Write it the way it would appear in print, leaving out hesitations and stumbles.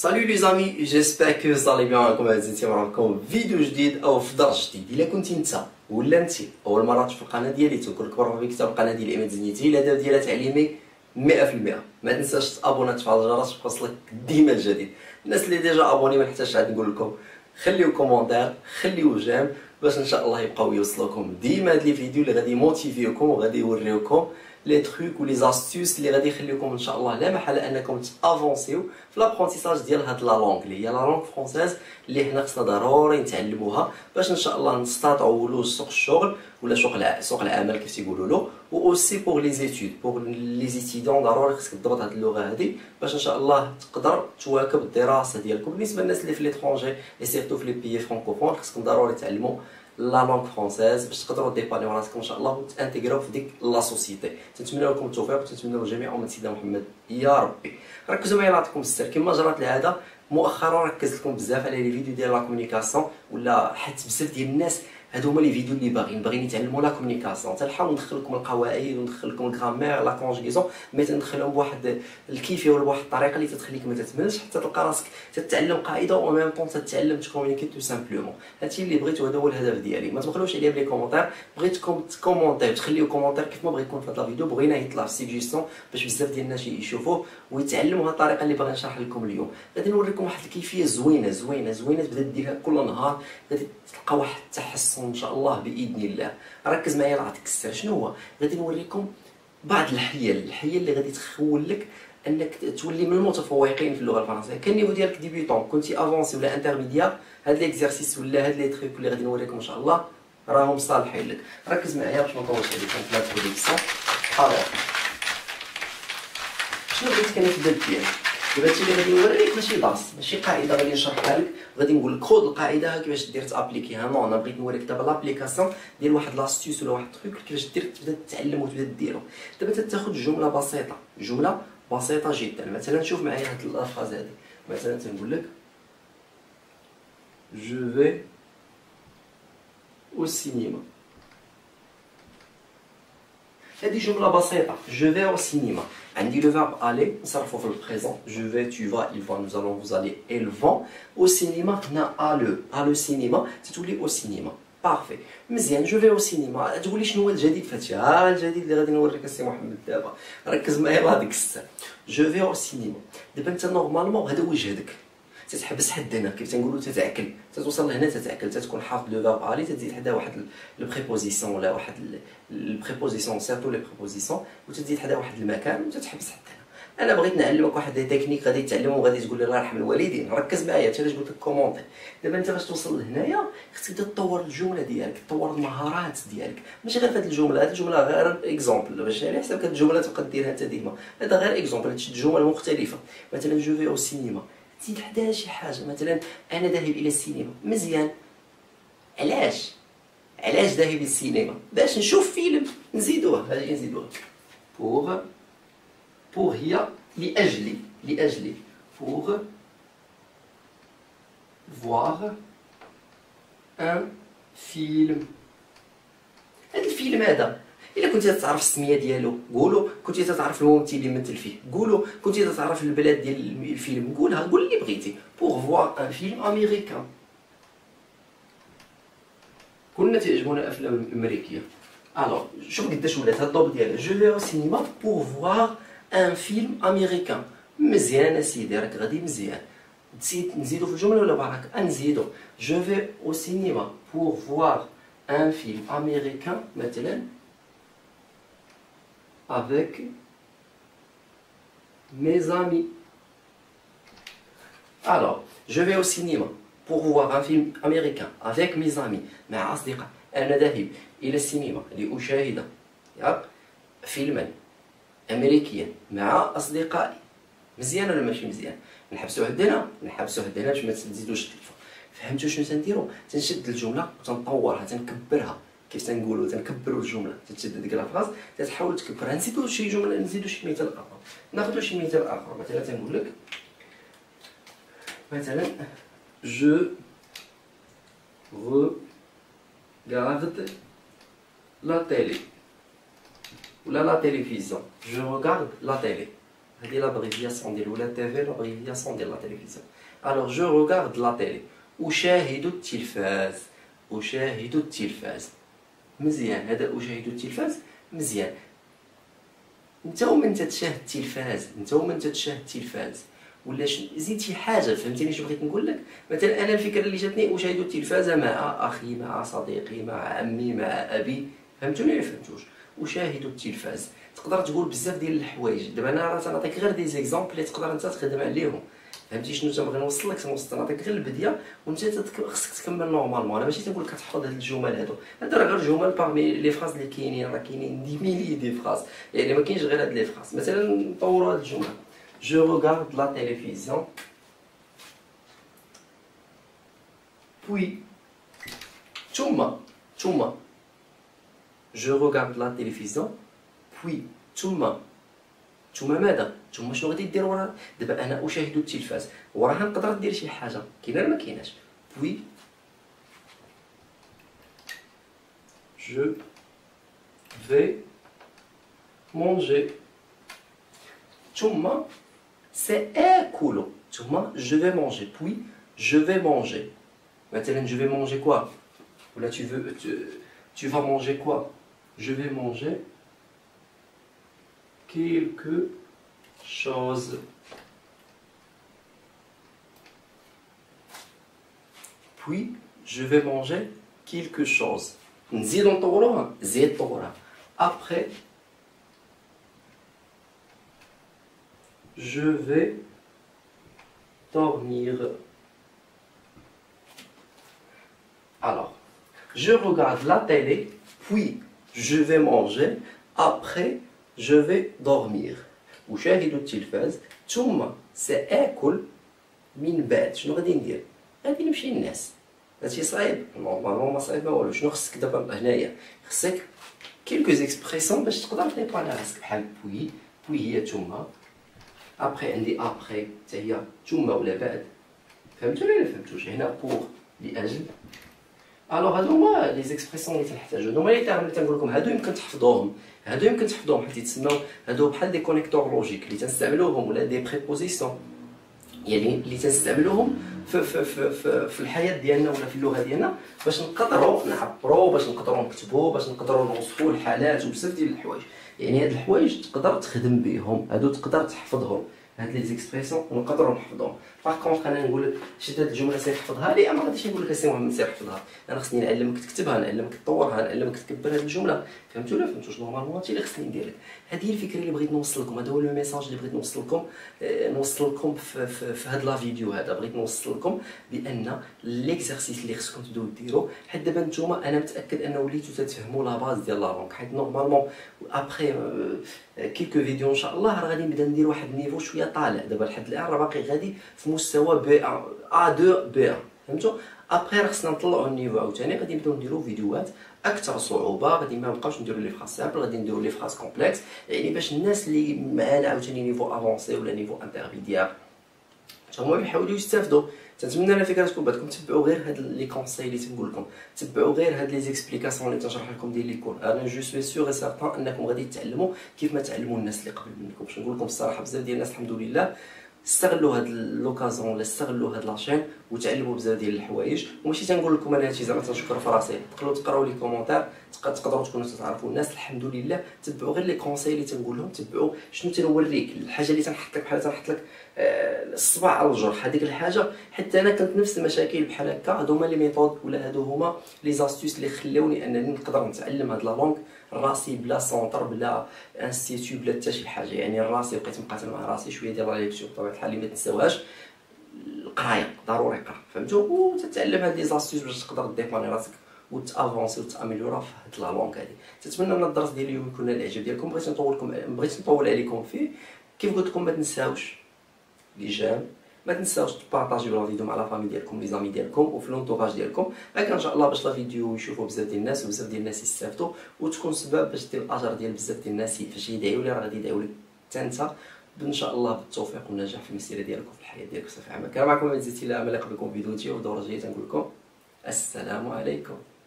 Salut les amis, j'espère que vous allez bien. راكم عزيزتي معكم فيديو جديد او في درس جديد. الا كنت انت ولا انت اول مره تشوف القناه ديالي تكون كبر في كتاب القناه ديال ايمان زنيتي الهدف ديالها تعليمي 100%. ما تنساش تابونا تفعل الجرس باش يوصلك ديما الجديد. الناس اللي ديجا ابوني ما نحتاجش عاد نقول لكم خليو كومونتير خليو جيم باش ان شاء الله يبقاو يوصلوكم ديما هاد لي فيديو اللي غادي موتيفيوكم وغادي يوريوكم لي تروك ولي زاستوس اللي غادي يخليوكم ان شاء الله لا محاله انكم تافونسيو في لابرونتيساج ديال هاد لا لونغ اللي هي لا لونغ فرونسيز اللي حنا خصنا ضروري نتعلموها باش ان شاء الله نستطيعوا ولوج سوق الشغل ولا سوق العمل كيف تيقولوا له. و اوسي بوغ لي زيتود بوغ لي ستوديون ضروري خصك تضبط هاد اللغه هادي باش ان شاء الله تقدر تواكب الدراسه ديالكم. بالنسبه للناس اللي في ليترونجي اي سيرتو في لي بيي فرانكوفون خصكم ضروري تعلموا لا لونغ فرونسيز باش تقدروا ديبانيو راسكم ان شاء الله وتانتيغراو في ديك لا سوسيتي. تنتمنى لكم التوفيق وتنتمنى لجميع امه سيدنا محمد يا ربي. ركزوا معايا يعطيكم السر كما جرت العاده مؤخرا ركزت لكم بزاف على لي فيديو ديال لا كومونيكاسيون ولا حيت بزاف ديال الناس هادو هما لي فيديو اللي باغيين يتعلموا لا كومونيكاسيون. تنحاول ندخل لكم القواعد وندخل لكم الغرامير لا كونجيزون مي تندخلهم بواحد الكيفيه ولا بواحد الطريقه اللي تتخليك ما تتملش حتى تلقى راسك تتعلم قاعده و ميم طون تتعلم تكومونيكي تو سامبلومون. هادشي اللي بغيتو هذا هو الهدف ديالي. ما تبخلوش عليا بلي كومونتير بغيتكم تكومونتيو تخليو كومونتير كيف ما بغى يكون في هذا الفيديو بغينا يطلع سيجيستون باش بزاف ديال الناس يشوفوه ويتعلموا هاد الطريقه اللي باغي نشرح لكم اليوم. غادي نوريكم واحد الكيفيه زوينه تبدا ديرها كل نهار غادي تلقى واحد التحسن ان شاء الله باذن الله. ركز معايا نعطيك السر شنو هو. غادي نوريكم بعض الحيل اللي غادي تخول لك انك تولي من المتفوقين في اللغه الفرنسيه. كان النيفو ديالك ديبيوتون كنتي افونسي ولا انترميديار هاد ليكزارسيس ولا هاد لي تريك اللي غادي نوريكم ان شاء الله راهم صالحين لك. ركز معايا باش ما نطولش عليكم في لا برودكسيون. الوغ شنو بغيت كنبدا ديالك دابا هادشي اللي غادي نوريك ماشي درس ماشي قاعده غادي نشرحها لك غادي نقول لك خذ القاعده كيفاش دير تابليكيها. نو انا بغيت نوريك دابا لابليكاسيون ديال واحد لاستيوس ولا واحد التريك كيفاش دير تبدا تتعلم وتبدا ديرو. دابا تاخذ جمله بسيطه جدا. مثلا شوف معايا هاد الفراز هادي مثلا تنقول لك جو في او سينما. هذه جملة بسيطة جو في او سينما. عندي لو فيرب الي نصرفو في البريزون جو في tu vas il va nous allons vous allez elles vont. او سينما هنا الو سينما تتولي او سينما. بارفي مزيان جو في او سينما. تقولي شنو هو الجديد في هادشي؟ ها الجديد اللي غادي نوريك السي محمد دابا. ركز معايا بهاديك السر جو في او سينما. دابا انت نورمالمون هذا وجهدك تتحبس حد هنا كيف تنقولوا تتعكل تتوصل لهنا تتعكل تتكون حافظ لو فيرب الي تزيد حدا واحد لو بريبوزيسيون ولا واحد البريبوزيسيون سيرتو لي بريبوزيسيون وتزيد حدا واحد المكان وتتحبس حتى هنا. انا بغيت نعلمك واحد لي تكنيك غادي تعلمهم وغادي تقول لي الله يرحم الوالدين. ركز معايا حتى علاش قلت لك كومونتي. دابا انت باش توصل لهنايا خصك تبدا تطور الجمله ديالك تطور المهارات ديالك ماشي غير في هذه الجمله. هذه الجمله غير اكزومبل باش على حساب هذه الجمله تبقى ديرها انت ديما. هذا غير اكزومبل تشد جمل مختلفه. مثلا جو في او سينما تزيد حداها شي حاجه مثلا انا ذاهب الى السينما. مزيان علاش ذاهب للسينما؟ باش نشوف فيلم نزيدوه. هاجي نزيدوه بوغ هي لاجلي بوغ فواغ ان فيلم. هذا الفيلم هذا الا كنتي تعرف السميه ديالو قولوا. كنتي تعرف الممثل اللي مثل فيه قولوا. كنتي تعرف البلاد ديال الفيلم قولها. قول اللي بغيتي. بوغ فواغ ان فيلم امريكان. كلنا تعجبونا الافلام الامريكيه. الوغ شوف قداش ولات هاد الضوء ديالها جو في او سينما بوغ فواغ ان فيلم امريكان. مزيان اسيدي راك غادي مزيان. نزيدو في الجمله ولا باغاك نزيدو جو في او سينما بوغ فواغ ان فيلم امريكان مثلا avec mes amis. Alors, je vais au cinéma pour voir un film américain avec mes amis. مع أصدقاء. أنا ذاهب إلى السينما لأشاهد فيلما أمريكيا مع أصدقائي. مزيان ولا ماشي مزيان؟ نحبسو عندنا باش ما تزيدوش التلفون. فهمتوا شنو تنديرو؟ تنشد الجملة وتنطورها تنكبرها كيف تنقولوا تنكبروا الجمله تتشد ديك لافراز تتحاول تكبرها. نزيدوا شي جمله نزيدوا شي مثال اخر. ناخذوا شي مثال اخر مثلا تنقول لك مثلا جو regarde la télé ولا لا تيليفزيون. جو regarde la télé هذه لابريفياسيون ديال ولا تي في لابريفياسيون ديال لا تيليفزيون. alors je regarde la télé. أشاهد التلفاز. أشاهد التلفاز. مزيان، هذا أشاهد التلفاز مزيان. انت ومن تتشاهد التلفاز، انت ومن تتشاهد التلفاز، ولا زيد شي حاجه. فهمتيني شنو بغيت نقول لك؟ مثلا انا الفكره اللي جاتني أشاهد التلفاز مع اخي، مع صديقي، مع عمي، مع ابي. فهمتوني ولا فهمتوش؟ أشاهد التلفاز تقدر تقول بزاف ديال الحوايج. دابا انا راه تنعطيك غير دي زيكزامبل اللي تقدر انت تخدم عليهم. فهمتي شنو تنبغي نوصل لك؟ نعطيك غير البديه وانت خصك تكمل نورمالمون. انا ماشي تنقول لك تحفظ هاد الجمل هادو راه غير جمل باغمي لي فراز اللي كاينين. راه كاينين دي ميلي دي فراز، يعني ما كاينش غير هاد لي فراز. مثلا نطوروا هاد الجمل: Je regarde la télévision puis ثم je regarde la télévision puis ثم ماذا؟ ثم شنو غادي دير وراها؟ دابا انا اشاهد التلفاز، وراها نقدر دير شي حاجه كاينه ولا ما كايناش؟ puis je vais manger. ثم c'est écoulé. ثم je vais manger. Puis je vais manger. Maintenant je vais manger quoi? Ou là tu vas manger quoi? Je vais manger quelque chose. Puis je vais manger quelque chose. نزيدو نطوروها، زيد طورها. Après je vais dormir. Alors, je regarde la télé, puis je vais manger, après je vais dormir. أشاهد التلفاز ثم سآكل من بعد. شنو غادي ندير؟ غادي نمشي للناس. هادشي صعيب؟ نورمالمون ما صعيب ما والو. شنو خصك دابا هنايا؟ خصك كيلكو اكسبريسيون باش تقدر تيباني راسك، بحال بوي هي ثم. ابخي عندي ابخي حتى هي ثم ولا بعد. فهمتوا ولا فهمتوش؟ هنا بوغ لاجل. الوغ هادو هما لي زيكسبريسيون اللي تنحتاجو. هادو هما اللي تنقول لكم هادو يمكن تحفظوهم. حيت يتسموا هادو بحال دي كونيكتور لوجيك اللي تنستعملوهم، ولا دي بريبوزيسيون يعني اللي تنستعملوهم في الحياه ديالنا ولا في اللغه ديالنا باش نقدروا نعبروا، باش نقدروا نكتبوا، باش نقدروا نوصفوا الحالات وبزاف ديال الحوايج. يعني هاد الحوايج تقدر تخدم بهم، هادو تقدر تحفظهم. هاد لي زيكسبريسيون نقدروا نحفظوهم. باغ كونطخ انا نقول لك شد هاد الجمله سير حفظها لي، ما غاديش نقول لك سي محمد سير حفظها. انا خصني نعلمك تكتبها، نعلمك تطورها، نعلمك تكبر هاد الجمله. فهمتوا ولا فهمتوش؟ نورمالمون هادشي اللي خصني ندير لك. هذه هي الفكره اللي بغيت نوصل لكم. هذا هو لو ميساج اللي بغيت نوصل لكم في هاد لا فيديو هذا. بغيت نوصل لكم بان ليكزارسيس اللي خصكم تبداو ديروا، حيت دابا نتوما انا متاكد ان وليتو تتفهموا لا باز ديال لا لونغ. حيت نورمالمون ابخي كيلكو فيديو ان شاء الله راه غادي نبدا ندير واحد النيفو شويه طالع. دابا لحد الان راه باقي غادي في مستوى B1 A2 B1. فهمتوا؟ ابخي راه خصنا نطلعوا النيفو عاوتاني، غادي نبداو نديروا فيديوهات اكثر صعوبه. غادي ما نبقاوش نديروا لي فراس سامبل، غادي نديروا لي فراس كومبلكس، يعني باش الناس اللي معانا عاوتاني نيفو افونسي ولا نيفو انترميديير هما يحاولوا يستافدوا. تنتمنى على فكره تكون بعدكم تبعوا غير هاد لي كونساي اللي تنقول لكم، تبعوا غير هاد لي زيكسبليكاسيون اللي تنشرح لكم ديال لي كور. انا جو سوي سيغ سارتان انكم غادي تعلموا كيف ما تعلموا الناس اللي قبل منكم. باش نقول لكم الصراحه بزاف ديال الناس الحمد لله استغلوا هاد لوكازيون ولا استغلوا هاد لاشين وتعلموا بزاف ديال الحوايج. وماشي تنقول لكم انا هادشي زعما تنشكر في راسي، تقراو لي كومونتير، تقدروا تكونوا تعرفوا الناس الحمد لله. تبعوا غير لي كونساي اللي تنقول لهم، تبعوا شنو تنوريك الحاجه اللي تنحط لك، بحال تنحط لك الصباع على الجرح هذيك الحاجه. حتى انا كنت نفس المشاكل بحال هكا. هادو هما لي ميثود ولا هادو هما لي زاستيس اللي خلاوني انني نقدر نتعلم هاد لا لونغ راسي بلا سونتر بلا انستيتيو بلا حتى شي حاجه. يعني راسي بقيت مقاتل مع راسي شويه ديال لا ليكتور بطبيعه الحال اللي ما تنساوهاش. القرايه ضروري قرا، فهمتوا؟ وتتعلم هاد لي زاستيس باش تقدر ديباني راسك وتافونسي وتاميليورا في هاد لا لونغ هادي. تتمنى ان الدرس ديال اليوم يكون الاعجاب ديالكم. بغيت نطول عليكم فيه. كيف قلت لكم ما تنساوش لي جيم، ما تنساوش تبارطاجيو لا فيديو مع لا فامي ديالكم لي زامي ديالكم وفي لونطوراج ديالكم. هكا ان شاء الله باش لا فيديو يشوفوا بزاف ديال الناس وبزاف ديال الناس يستافدوا، وتكون سبب باش دير الاجر ديال بزاف ديال الناس فاش يدعيو لي راه غادي يدعيو لك حتى انت ان شاء الله بالتوفيق والنجاح في المسيره ديالكم في الحياه ديالكم. صافي عامه كان معكم عزيزتي لا امل بكم فيديو ودوره جايه تنقول لكم السلام عليكم.